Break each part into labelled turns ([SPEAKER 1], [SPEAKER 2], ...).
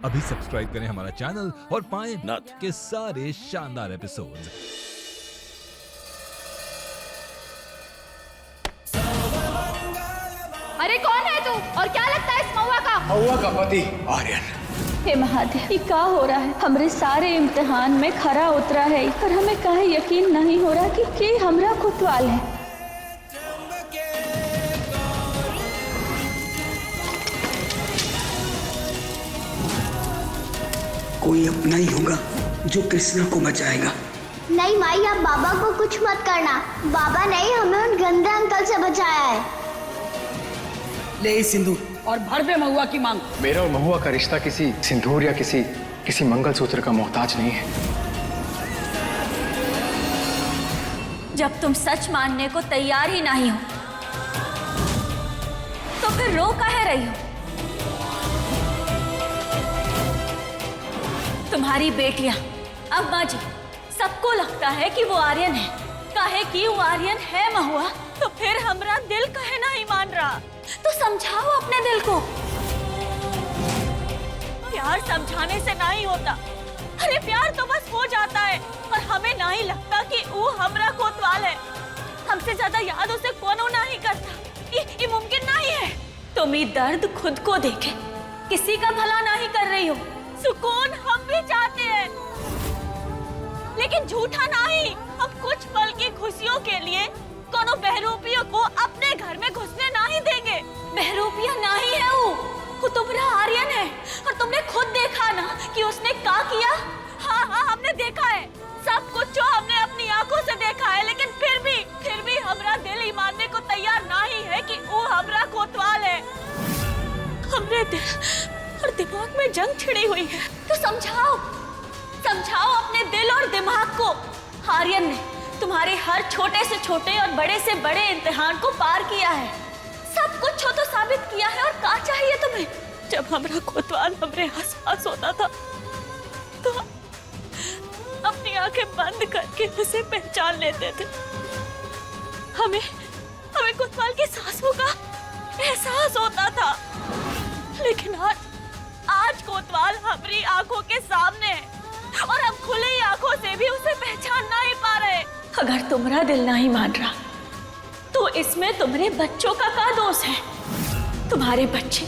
[SPEAKER 1] अभी सब्सक्राइब करें हमारा चैनल और पाएं
[SPEAKER 2] नथ
[SPEAKER 1] के सारे शानदार एपिसोड्स।
[SPEAKER 3] अरे कौन है तू और क्या लगता है इस महुआ का?
[SPEAKER 4] महुआ का पति आर्यन।
[SPEAKER 5] हे महादेव, ये का हो रहा है? हमरे सारे इम्तिहान में खरा उतरा है और हमें काहे यकीन नहीं हो रहा कि हमरा कोतवाल है।
[SPEAKER 4] कोई अपना ही होगा जो कृष्णा को बचाएगा।
[SPEAKER 6] नहीं माई, आप बाबा को कुछ मत करना। बाबा नहीं, हमें उन गंदे अंकल से बचाया है।
[SPEAKER 4] ले सिंदूर
[SPEAKER 7] और भर दे महुआ की मांग।
[SPEAKER 8] मेरा और महुआ का रिश्ता किसी सिंदूर या किसी मंगलसूत्र का मोहताज नहीं है।
[SPEAKER 5] जब तुम सच मानने को तैयार ही नहीं हो तो फिर रो काहे रही हो? तुम्हारी बेटियां, अम्मा जी, सबको लगता है कि वो आर्यन है। काहे कि वो आर्यन है महुआ, तो फिर हमरा दिल काहे नहीं मान रहा? तो समझाओ अपने दिल को। प्यार समझाने से नहीं होता। अरे प्यार तो बस हो जाता है और हमें नहीं लगता कि वो हमरा कोतवाल है। हमसे ज्यादा याद उसे कोनो नहीं करता। ये मुमकिन नहीं है। तुम ये दर्द खुद को देखे, किसी का भला नहीं कर रही हो। सुकून हम भी चाहते हैं, लेकिन झूठा नहीं। हम कुछ पल की खुशियों के लिए कोनो बहरूपियों को अपने घर में घुसने नहीं देंगे। बहरूपिया नहीं है वो तुम्हारा आर्यन है। और तुमने खुद देखा ना कि उसने क्या किया। हाँ हाँ, हमने देखा है सब कुछ, जो हमने अपनी आंखों से देखा है। लेकिन फिर भी हमरा दिल ही मानने को तैयार नहीं है कि वो हमरा कोतवाल है। हमरे दिल और दिमाग में जंग छिड़ी हुई है। तो समझाओ अपने दिल और दिमाग को। आर्यन ने तुम्हारे हर छोटे से छोटे और बड़े से बड़े इम्तिहान को पार किया है। सब कुछ हो तो साबित किया है। और क्या चाहिए तुम्हें? जब हमरा कोतवाल हमरे आसपास होता था तो अपनी आंखें बंद करके उसे पहचान लेते थे। हमें कोतवाल की सांसों का एहसास होता था। लेकिन आज कोतवाल हमारी आंखों के सामने है और हम खुली आंखों से भी उसे पहचान नहीं पा रहे। अगर तुम्हारा दिल नहीं मान रहा तो इसमें तुम्हारे बच्चों का क्या दोष है? तुम्हारे बच्चे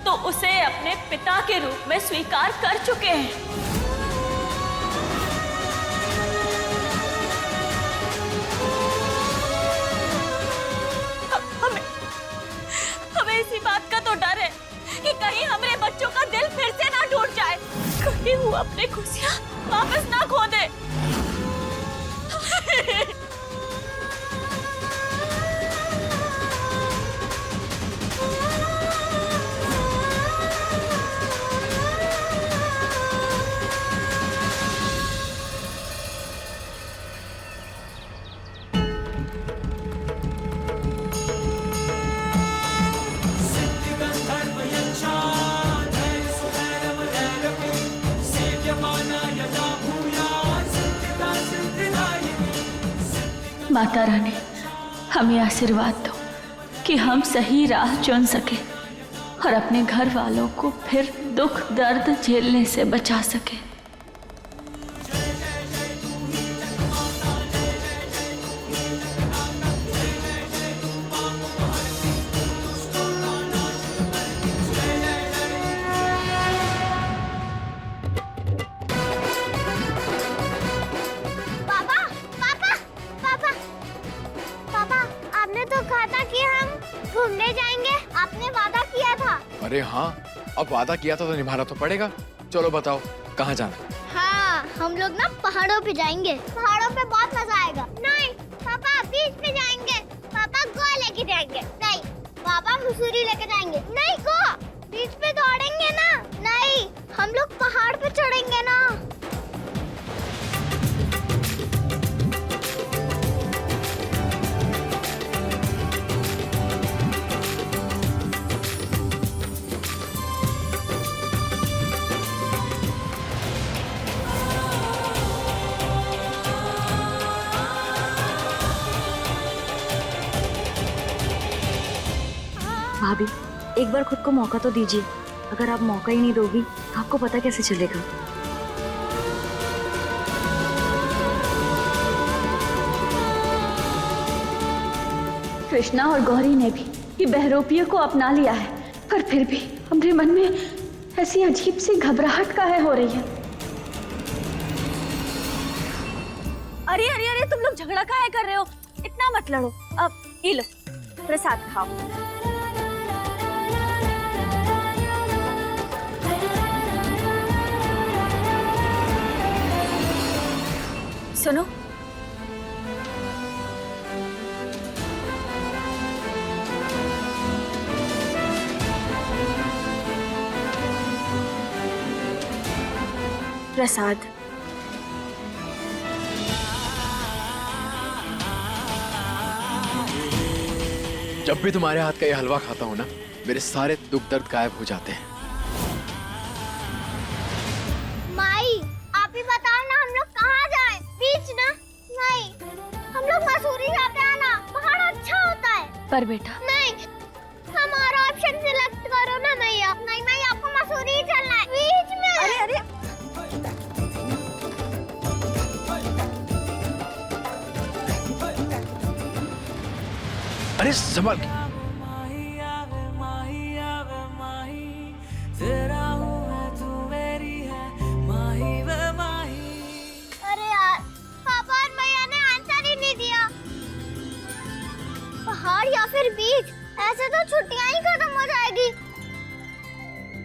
[SPEAKER 5] तो उसे अपने पिता के रूप में स्वीकार कर चुके हैं। हमें इसी बात का तो डर है कि कहीं हमारे बच्चों का दिल फिर से ना टूट जाए, कहीं वो अपनी खुशियां वापस ना खो दे। माता रानी, हमें आशीर्वाद दो कि हम सही राह चुन सके और अपने घर वालों को फिर दुख दर्द झेलने से बचा सके।
[SPEAKER 6] घूमने जाएंगे, आपने वादा किया था।
[SPEAKER 8] अरे हाँ, अब वादा किया था तो निभाना तो पड़ेगा। चलो बताओ कहाँ जाना?
[SPEAKER 6] हाँ, हम लोग ना पहाड़ों पे जाएंगे। पहाड़ों पे बहुत मजा आएगा। नहीं पापा, बीच पे जाएंगे। पापा गोवा लेके जाएंगे। नहीं पापा, मसूरी लेके जाएंगे। नहीं गोवा, बीच पे दौड़ेंगे ना। नहीं, हम लोग पहाड़ पे चढ़ेंगे ना।
[SPEAKER 9] भाभी, एक बार खुद को मौका तो दीजिए। अगर आप मौका ही नहीं दोगी
[SPEAKER 2] आपको पता कैसे चलेगा?
[SPEAKER 5] कृष्णा और गौरी ने भी ये बहरूपियों को अपना लिया है, पर फिर भी हमारे मन में ऐसी अजीब सी घबराहट काहे हो रही है? अरे अरे अरे, तुम लोग झगड़ा काहे कर रहे हो? इतना मत लड़ो। अब ये लो प्रसाद खाओ। सुनो, प्रसाद।
[SPEAKER 8] जब भी तुम्हारे हाथ का ये हलवा खाता हूँ ना, मेरे सारे दुख दर्द गायब हो जाते हैं।
[SPEAKER 6] माई, आप ही बताओ ना हम लोग कहाँ जाएं? बीच ना? नहीं, हम लोग मसूरी जाते हैं ना, पहाड़ अच्छा होता है।
[SPEAKER 5] पर बेटा
[SPEAKER 6] नहीं, हमारा ऑप्शन सिलेक्ट करो ना मैया। नहीं मैया, आपको मसूरी ही चलना है। बीच में।
[SPEAKER 5] अरे अरे,
[SPEAKER 8] अरे संभाल के।
[SPEAKER 6] अरे यार, पापा और मैया ने आंसर ही नहीं दिया। पहाड़ या फिर बीच, ऐसे तो छुट्टियां ही खत्म हो जाएगी।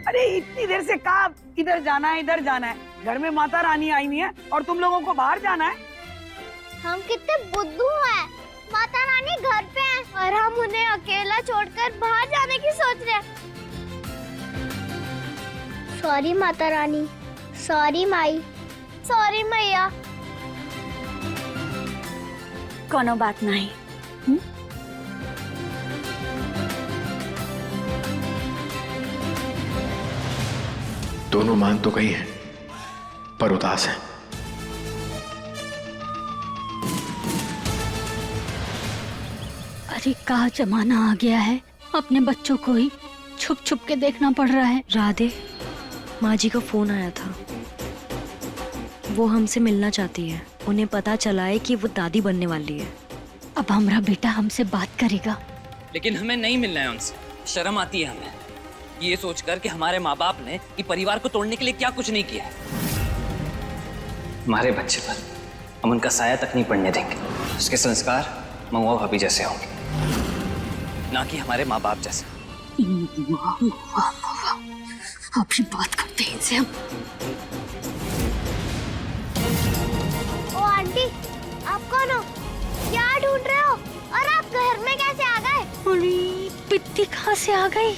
[SPEAKER 7] अरे इतनी देर से कहा इधर जाना है, इधर जाना है। घर में माता रानी आई हुई है और तुम लोगों को बाहर जाना है।
[SPEAKER 6] हम कितने बुद्धू हैं। माता रानी घर पे हैं और हम उन्हें अकेला छोड़कर बाहर जाने की सोच रहे हैं। Sorry Mata Rani, sorry my, sorry मैया।
[SPEAKER 5] कोनो बात नहीं।
[SPEAKER 8] दोनों मान तो गई हैं, पर उदास हैं।
[SPEAKER 5] अरे का जमाना आ गया है, अपने बच्चों को ही छुप छुप के देखना पड़ रहा है।
[SPEAKER 2] राधे, माँ जी का फोन आया था। वो हमसे मिलना चाहती है। उन्हें पता चला है कि वो दादी बनने वाली है।
[SPEAKER 5] अब हमारा बेटा हमसे बात करेगा।
[SPEAKER 9] लेकिन हमें नहीं मिलना है उनसे। शर्म आती है हमें ये सोचकर कि हमारे माँ बाप ने ये परिवार को तोड़ने के लिए क्या कुछ नहीं किया है। हमारे बच्चे पर हम उनका साया तक नहीं पड़ने देंगे। उसके संस्कार महुआ भाभी जैसे होंगे, ना कि हमारे माँ बाप जैसे।
[SPEAKER 5] अभी बात करते हैं इनसे हम।
[SPEAKER 6] ओ आंटी, आप कौन हो? क्या ढूंढ रहे हो? और आप घर में कैसे आ गए?
[SPEAKER 5] अरे पित्ती कहाँ से आ गई?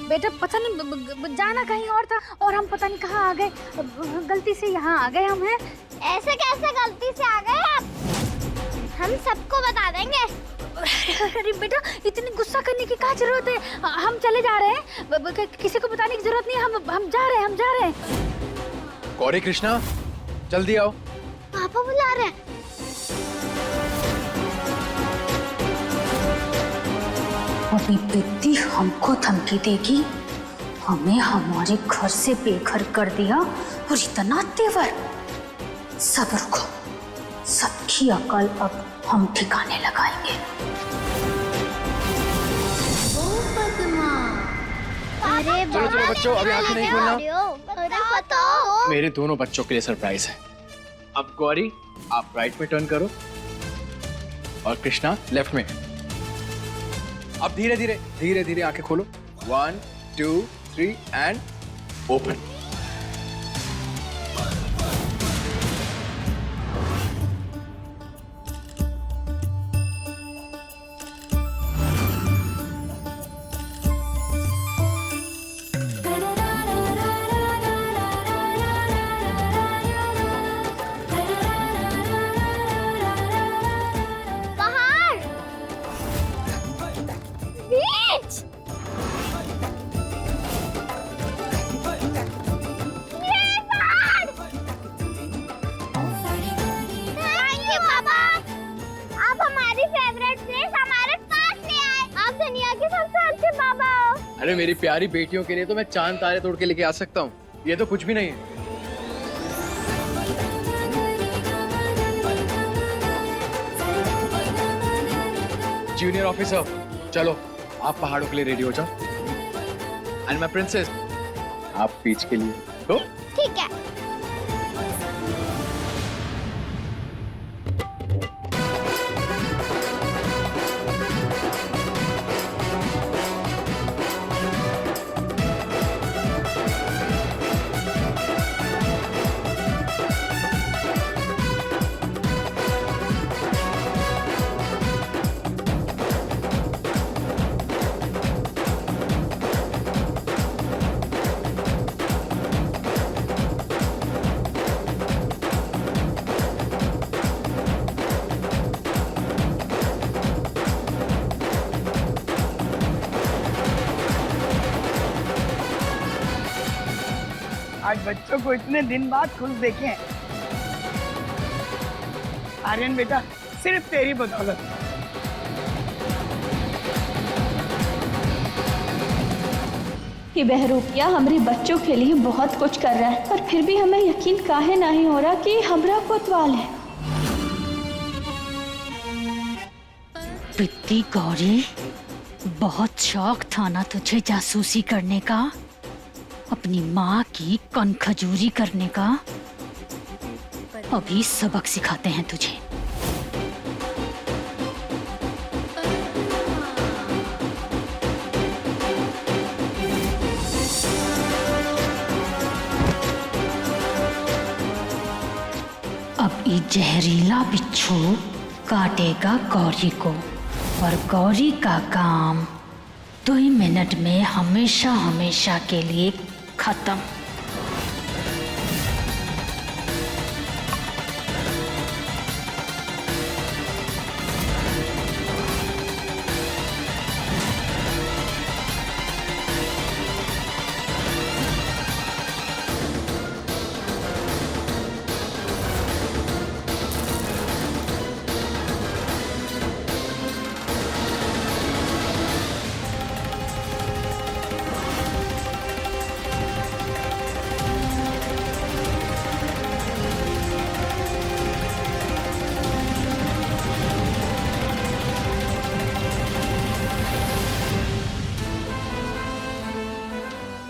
[SPEAKER 5] बेटा पता नहीं, जाना कहीं और था और हम पता नहीं कहाँ आ गए। गलती से यहाँ आ गए हम हैं।
[SPEAKER 6] ऐसे कैसे गलती से आ गए आप? हम सबको बता देंगे।
[SPEAKER 5] अरे बेटा, इतनी गुस्सा करने की क्या जरूरत है? हम चले जा रहे हैं, किसी को बताने की जरूरत नहीं। हम जा रहे हैं, हम जा रहे हैं।
[SPEAKER 8] गौरी, कृष्णा, जल्दी आओ।
[SPEAKER 6] पापा बुला रहे हैं।
[SPEAKER 5] अभी बिट्टी हमको धमकी देगी, हमें हमारे घर से बेघर कर दिया और इतना तेवर। सब्र को, सबकी अकल अब हम ठिकाने लगाएंगे।
[SPEAKER 6] अरे
[SPEAKER 8] चलो चलो बच्चों, अभी आंखें नहीं खोलना।
[SPEAKER 6] अरे बताओ।
[SPEAKER 8] मेरे दोनों बच्चों के लिए सरप्राइज है। अब गौरी, आप राइट में टर्न करो और कृष्णा लेफ्ट में। अब धीरे धीरे धीरे धीरे आंखें खोलो। 1 2 3 एंड ओपन। अरे मेरी प्यारी बेटियों के लिए तो मैं चांद तारे तोड़ के लेके आ सकता हूँ, ये तो कुछ भी नहीं है। जूनियर ऑफिसर, चलो आप पहाड़ों के लिए रेडी हो जाओ। एंड माय प्रिंसेस, आप बीच के लिए तो
[SPEAKER 6] ठीक है।
[SPEAKER 7] आज बच्चों को इतने दिन बाद खुश देखे हैं। आर्यन बेटा, सिर्फ तेरी बदौलत।
[SPEAKER 3] ये बहरूपिया हमारे बच्चों के लिए बहुत कुछ कर रहा है, और फिर भी हमें यकीन काहे नहीं हो रहा कि हमरा कोतवाल है।
[SPEAKER 2] बिट्टी गौरी, बहुत शौक था ना तुझे जासूसी करने का, अपनी माँ की कनखजूरी करने का। अभी सबक सिखाते हैं तुझे। अब ये जहरीला बिच्छू काटेगा गौरी को, और गौरी का काम 2 मिनट में हमेशा हमेशा के लिए खत्म।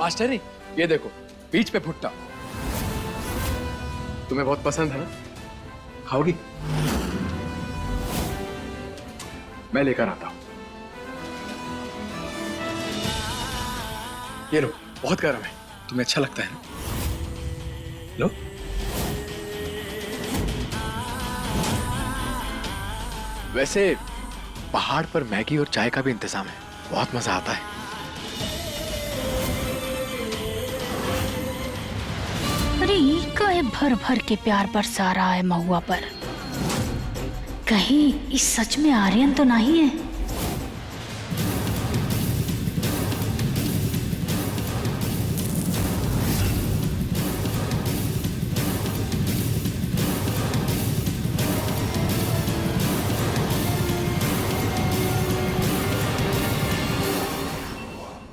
[SPEAKER 8] मास्टरी, ये देखो बीच पे भुट्टा, तुम्हें बहुत पसंद है ना? खाओगी? मैं लेकर आता हूं। ये लो, बहुत गर्म है, तुम्हें अच्छा लगता है ना? लो। वैसे पहाड़ पर मैगी और चाय का भी इंतजाम है, बहुत मजा आता है।
[SPEAKER 2] अरे ये काहे भर भर के प्यार बरसा रहा है महुआ पर? कहीं इस सच में आर्यन तो नहीं है?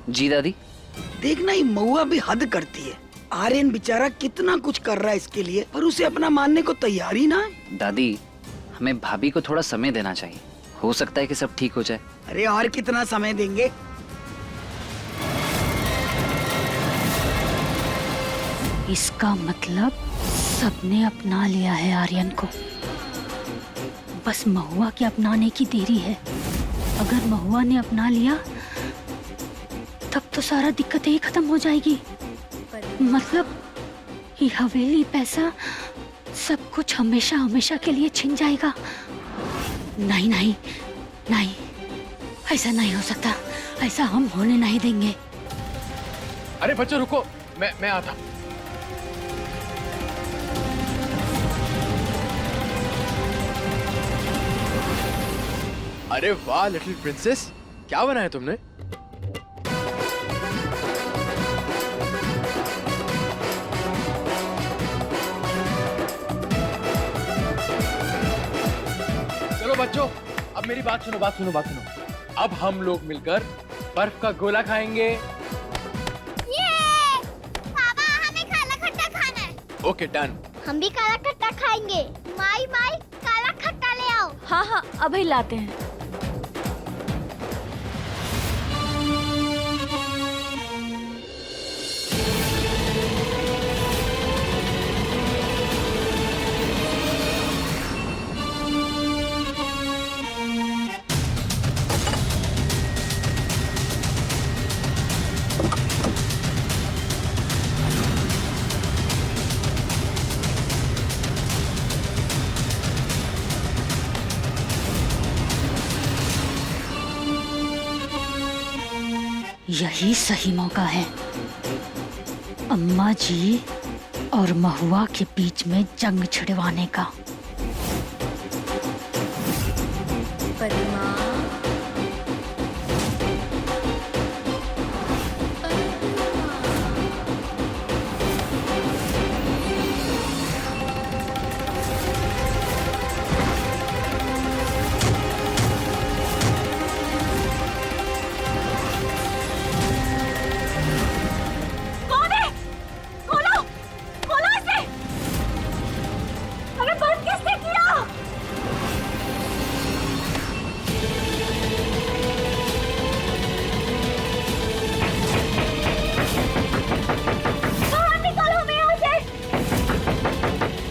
[SPEAKER 9] जी दादी।
[SPEAKER 4] देखना ही महुआ भी हद करती है। आर्यन बेचारा कितना कुछ कर रहा है इसके लिए, पर उसे अपना मानने को तैयार ही ना है।
[SPEAKER 9] दादी, हमें भाभी को थोड़ा समय देना चाहिए, हो सकता है कि सब ठीक हो जाए।
[SPEAKER 4] अरे और कितना समय देंगे?
[SPEAKER 2] इसका मतलब सबने अपना लिया है आर्यन को, बस महुआ के अपनाने की देरी है। अगर महुआ ने अपना लिया तब तो सारा दिक्कतें ही खत्म हो जाएगी। मतलब ये हवेली, पैसा, सब कुछ हमेशा हमेशा के लिए छिन जाएगा। नहीं नहीं नहीं, ऐसा नहीं हो सकता, ऐसा हम होने नहीं देंगे।
[SPEAKER 8] अरे बच्चों रुको, मैं आता हूं। अरे वाह लिटिल प्रिंसेस, क्या बनाया तुमने? चलो बच्चों, अब मेरी बात सुनो। अब हम लोग मिलकर बर्फ का गोला खाएंगे।
[SPEAKER 6] ये पापा हमें काला खट्टा खाना है।
[SPEAKER 8] Okay done.
[SPEAKER 6] हम भी काला खट्टा खाएंगे। माई माई काला खट्टा ले आओ।
[SPEAKER 5] हाँ हाँ अभी लाते हैं।
[SPEAKER 2] यही सही मौका है अम्मा जी और महुआ के बीच में जंग छिड़वाने का।